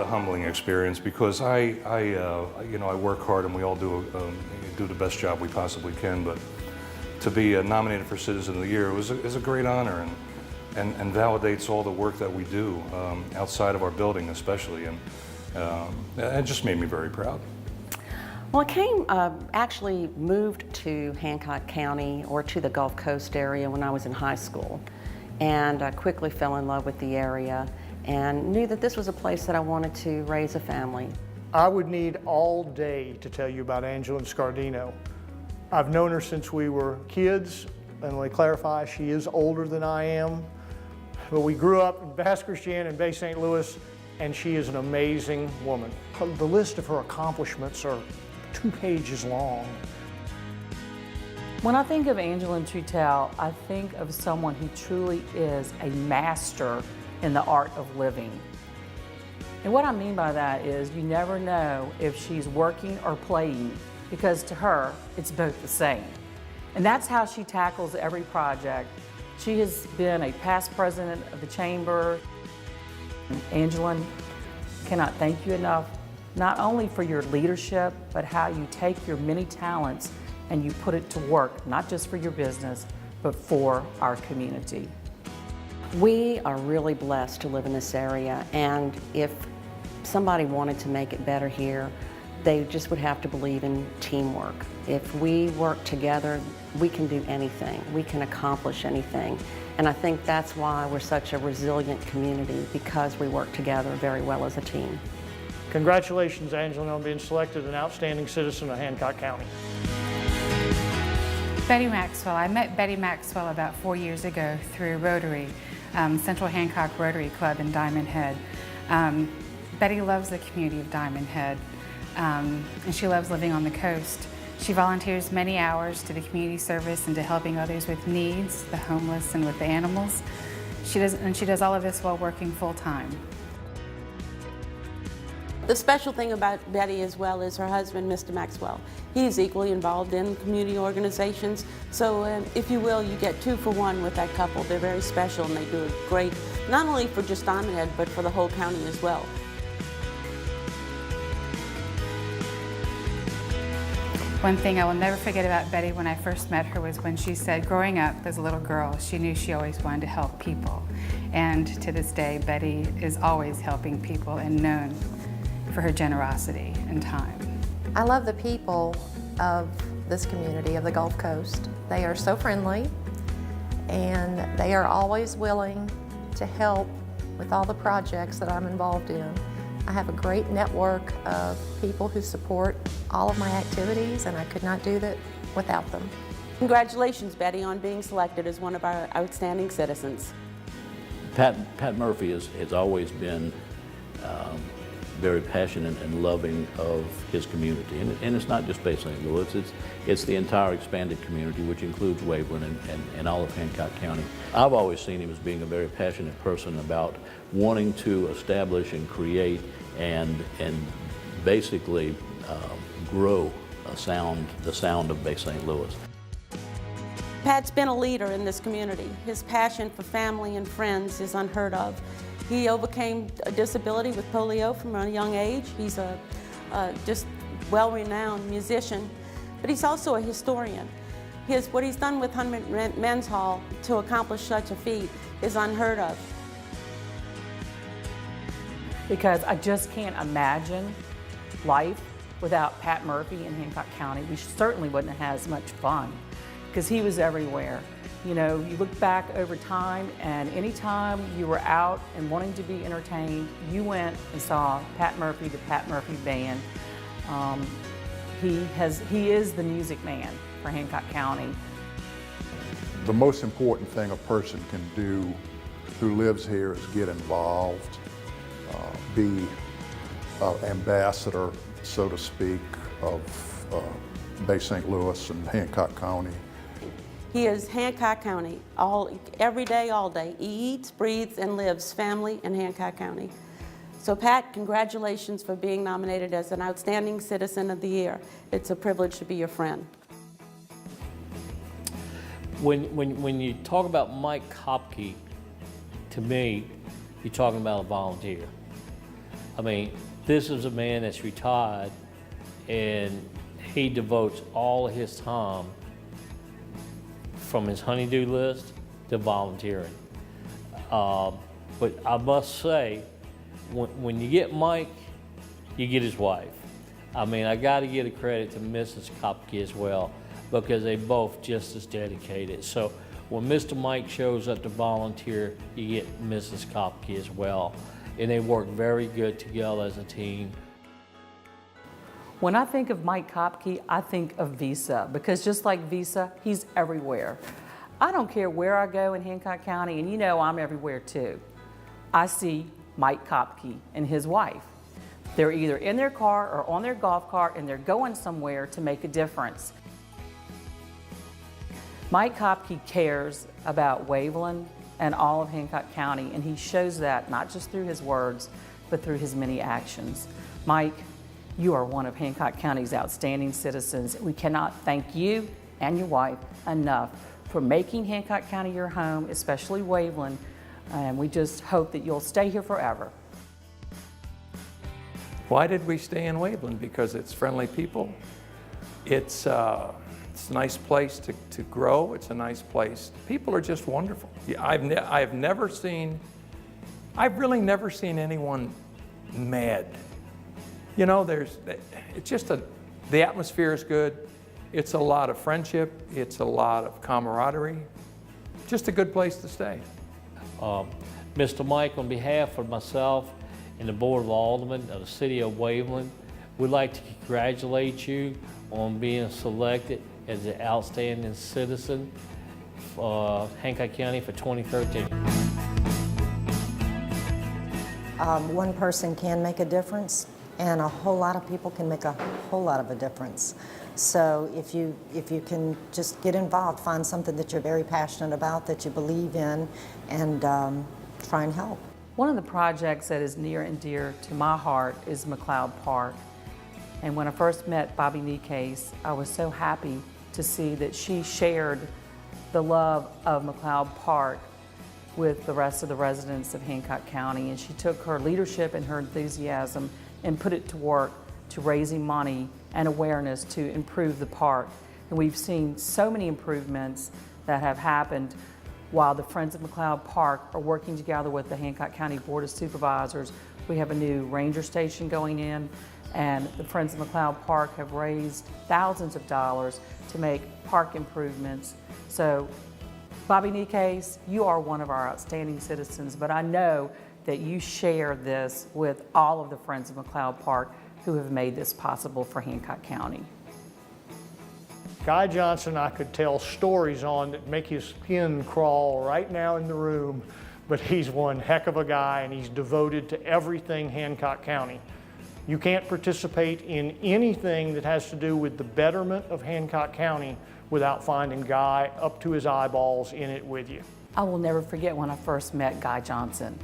a humbling experience because I work hard and we all do the best job we possibly can. But to be nominated for Citizen of the Year is a great honor and validates all the work that we do outside of our building, especially, and it just made me very proud. Well, I actually moved to Hancock County or to the Gulf Coast area when I was in high school, and I quickly fell in love with the area and knew that this was a place that I wanted to raise a family. I would need all day to tell you about Angela Scardino. I've known her since we were kids, and let me clarify, she is older than I am, but we grew up in Basse Christian and Bay St. Louis, and she is an amazing woman. The list of her accomplishments are 2 pages long. When I think of Angela Trutel, I think of someone who truly is a master in the art of living. And what I mean by that is you never know if she's working or playing, because to her, it's both the same. And that's how she tackles every project. She has been a past president of the Chamber. Angela, cannot thank you enough, not only for your leadership, but how you take your many talents and you put it to work, not just for your business, but for our community. We are really blessed to live in this area, and if somebody wanted to make it better here, they just would have to believe in teamwork. If we work together, we can do anything. We can accomplish anything. And I think that's why we're such a resilient community, because we work together very well as a team. Congratulations, Angela, on being selected an outstanding citizen of Hancock County. Betty Maxwell. I met Betty Maxwell about 4 years ago through Rotary, Central Hancock Rotary Club in Diamond Head. Betty loves the community of Diamond Head, and she loves living on the coast. She volunteers many hours to the community service and to helping others with needs, the homeless and with the animals. She does all of this while working full-time. The special thing about Betty as well is her husband, Mr. Maxwell. He's equally involved in community organizations. So if you will, you get 2 for 1 with that couple. They're very special and they do it great, not only for just Diamond Head, but for the whole county as well. One thing I will never forget about Betty when I first met her was when she said, growing up as a little girl, she knew she always wanted to help people. And to this day, Betty is always helping people and known for her generosity and time. I love the people of this community of the Gulf Coast. They are so friendly, and they are always willing to help with all the projects that I'm involved in. I have a great network of people who support all of my activities, and I could not do that without them. Congratulations, Betty, on being selected as one of our outstanding citizens. Pat Murphy has always been very passionate and loving of his community. And it's not just Bay St. Louis, it's the entire expanded community, which includes Waveland and all of Hancock County. I've always seen him as being a very passionate person about wanting to establish and create and basically grow the sound of Bay St. Louis. Pat's been a leader in this community. His passion for family and friends is unheard of. He overcame a disability with polio from a young age. He's a just well-renowned musician, but he's also a historian. What he's done with Hunter Men's Hall to accomplish such a feat is unheard of. Because I just can't imagine life without Pat Murphy in Hancock County. We certainly wouldn't have had as much fun, because he was everywhere. You know, you look back over time, and anytime you were out and wanting to be entertained, you went and saw Pat Murphy, the Pat Murphy Band. He is the music man for Hancock County. The most important thing a person can do who lives here is get involved, be an ambassador, so to speak, of Bay St. Louis and Hancock County. He is Hancock County, every day, all day. He eats, breathes, and lives family in Hancock County. So Pat, congratulations for being nominated as an Outstanding Citizen of the Year. It's a privilege to be your friend. When you talk about Mike Kopke, to me, you're talking about a volunteer. I mean, this is a man that's retired, and he devotes all of his time from his honey-do list to volunteering. But I must say, when you get Mike, you get his wife. I mean, I got to give the credit to Mrs. Kopke as well, because they both just as dedicated. So when Mr. Mike shows up to volunteer, you get Mrs. Kopke as well. And they work very good together as a team. When I think of Mike Kopke, I think of Visa, because just like Visa, he's everywhere. I don't care where I go in Hancock County, and you know I'm everywhere too. I see Mike Kopke and his wife. They're either in their car or on their golf cart, and they're going somewhere to make a difference. Mike Kopke cares about Waveland and all of Hancock County, and he shows that not just through his words, but through his many actions. Mike, you are one of Hancock County's outstanding citizens. We cannot thank you and your wife enough for making Hancock County your home, especially Waveland, and we just hope that you'll stay here forever. Why did we stay in Waveland? Because it's friendly people. It's a nice place to grow. It's a nice place. People are just wonderful. I've really never seen anyone mad. You know, it's just the atmosphere is good. It's a lot of friendship. It's a lot of camaraderie. Just a good place to stay. Mr. Mike, on behalf of myself and the Board of Aldermen of the City of Waveland, we'd like to congratulate you on being selected as an outstanding citizen for Hancock County for 2013. One person can make a difference, and a whole lot of people can make a whole lot of a difference. So if you can just get involved, find something that you're very passionate about, that you believe in, and try and help. One of the projects that is near and dear to my heart is McLeod Park. And when I first met Bobby Nikes, I was so happy to see that she shared the love of McLeod Park with the rest of the residents of Hancock County. And she took her leadership and her enthusiasm and put it to work to raising money and awareness to improve the park. And we've seen so many improvements that have happened while the Friends of McLeod Park are working together with the Hancock County Board of Supervisors. We have a new ranger station going in, and the Friends of McLeod Park have raised thousands of dollars to make park improvements. So, Bobby Nikes, you are one of our outstanding citizens, but I know that you share this with all of the Friends of McLeod Park who have made this possible for Hancock County. Guy Johnson, I could tell stories on that make his skin crawl right now in the room, but he's one heck of a guy, and he's devoted to everything Hancock County. You can't participate in anything that has to do with the betterment of Hancock County without finding Guy up to his eyeballs in it with you. I will never forget when I first met Guy Johnson.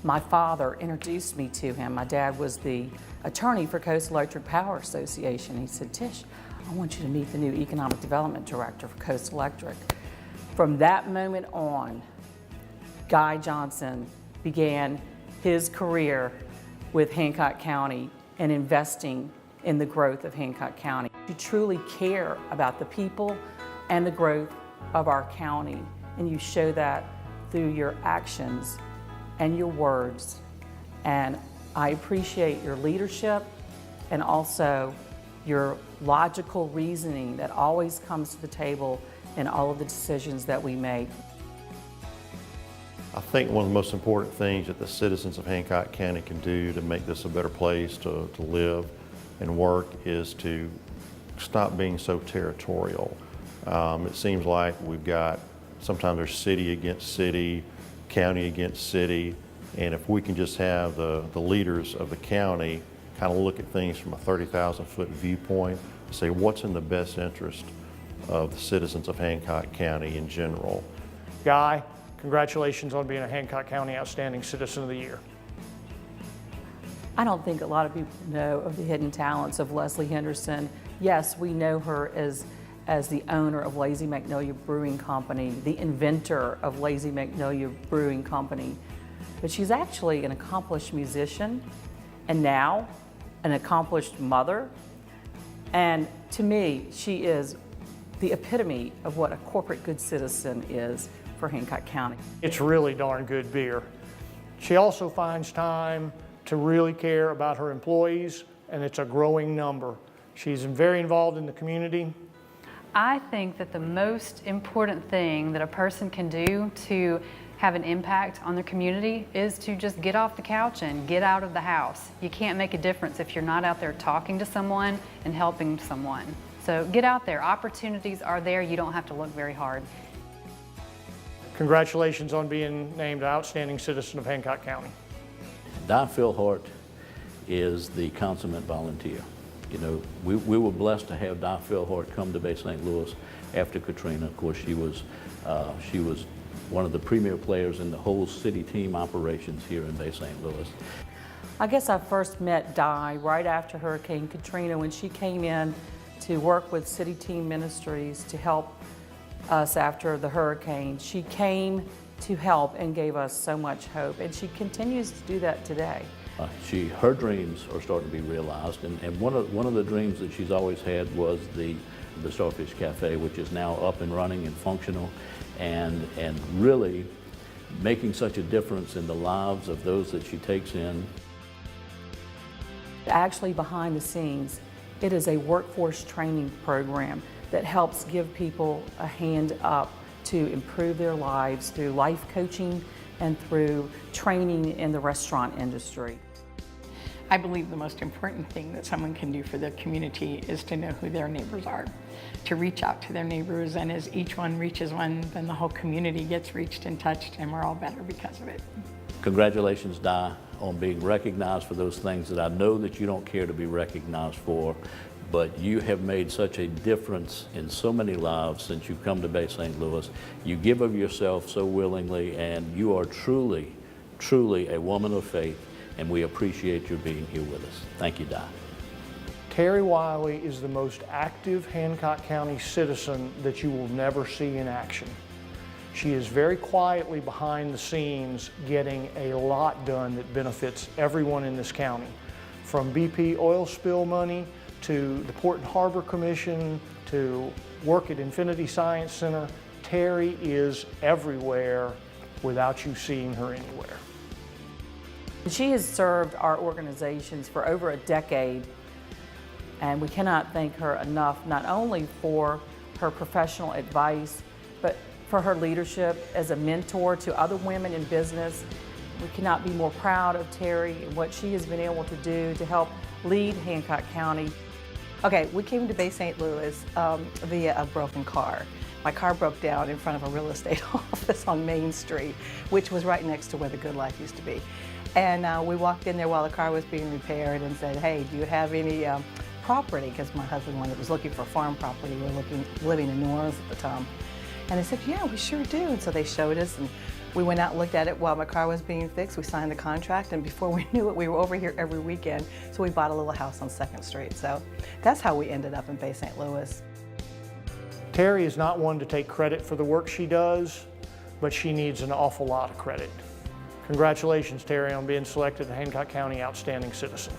My father introduced me to him. My dad was the attorney for Coast Electric Power Association. He said, "Tish, I want you to meet the new Economic Development Director for Coast Electric." From that moment on, Guy Johnson began his career with Hancock County and investing in the growth of Hancock County. You truly care about the people and the growth of our county, and you show that through your actions and your words. And I appreciate your leadership and also your logical reasoning that always comes to the table in all of the decisions that we make. I think one of the most important things that the citizens of Hancock County can do to make this a better place to live and work is to stop being so territorial. It seems like we've got, sometimes there's city against city, county against city, and if we can just have the leaders of the county kind of look at things from a 30,000-foot viewpoint, say what's in the best interest of the citizens of Hancock County in general. Guy, congratulations on being a Hancock County Outstanding Citizen of the Year. I don't think a lot of people know of the hidden talents of Leslie Henderson. Yes, we know her as the owner of Lazy Magnolia Brewing Company, the inventor of Lazy Magnolia Brewing Company. But she's actually an accomplished musician, and now an accomplished mother. And to me, she is the epitome of what a corporate good citizen is for Hancock County. It's really darn good beer. She also finds time to really care about her employees, and it's a growing number. She's very involved in the community. I think that the most important thing that a person can do to have an impact on their community is to just get off the couch and get out of the house. You can't make a difference if you're not out there talking to someone and helping someone. So get out there. Opportunities are there. You don't have to look very hard. Congratulations on being named Outstanding Citizen of Hancock County. Di Philhart is the consummate volunteer. You know, we were blessed to have Di Philhart come to Bay St. Louis after Katrina. Of course, she was one of the premier players in the whole city team operations here in Bay St. Louis. I guess I first met Di right after Hurricane Katrina when she came in to work with City Team Ministries to help us after the hurricane. She came to help and gave us so much hope, and she continues to do that today. Her dreams are starting to be realized, and one of the dreams that she's always had was the Starfish Cafe, which is now up and running and functional, and really making such a difference in the lives of those that she takes in. Actually, behind the scenes, it is a workforce training program that helps give people a hand up to improve their lives through life coaching and through training in the restaurant industry. I believe the most important thing that someone can do for their community is to know who their neighbors are, to reach out to their neighbors, and as each one reaches one, then the whole community gets reached and touched, and we're all better because of it. Congratulations, Di, on being recognized for those things that I know that you don't care to be recognized for, but you have made such a difference in so many lives since you've come to Bay St. Louis. You give of yourself so willingly, and you are truly, truly a woman of faith, and we appreciate your being here with us. Thank you, Di. Terry Wiley is the most active Hancock County citizen that you will never see in action. She is very quietly behind the scenes getting a lot done that benefits everyone in this county, from BP oil spill money to the Port and Harbor Commission to work at Infinity Science Center. Terry is everywhere without you seeing her anywhere. She has served our organizations for over a decade, and we cannot thank her enough, not only for her professional advice, but for her leadership as a mentor to other women in business. We cannot be more proud of Terry and what she has been able to do to help lead Hancock County. Okay, we came to Bay St. Louis via a broken car. My car broke down in front of a real estate office on Main Street, which was right next to where the Good Life used to be. And we walked in there while the car was being repaired and said, hey, do you have any property? Because my husband was looking for farm property. We were living in New Orleans at the time. And they said, yeah, we sure do. And so they showed us, and we went out and looked at it while my car was being fixed. We signed the contract, and before we knew it, we were over here every weekend. So we bought a little house on 2nd Street. So that's how we ended up in Bay St. Louis. Terry is not one to take credit for the work she does, but she needs an awful lot of credit. Congratulations, Terry, on being selected a Hancock County Outstanding Citizen.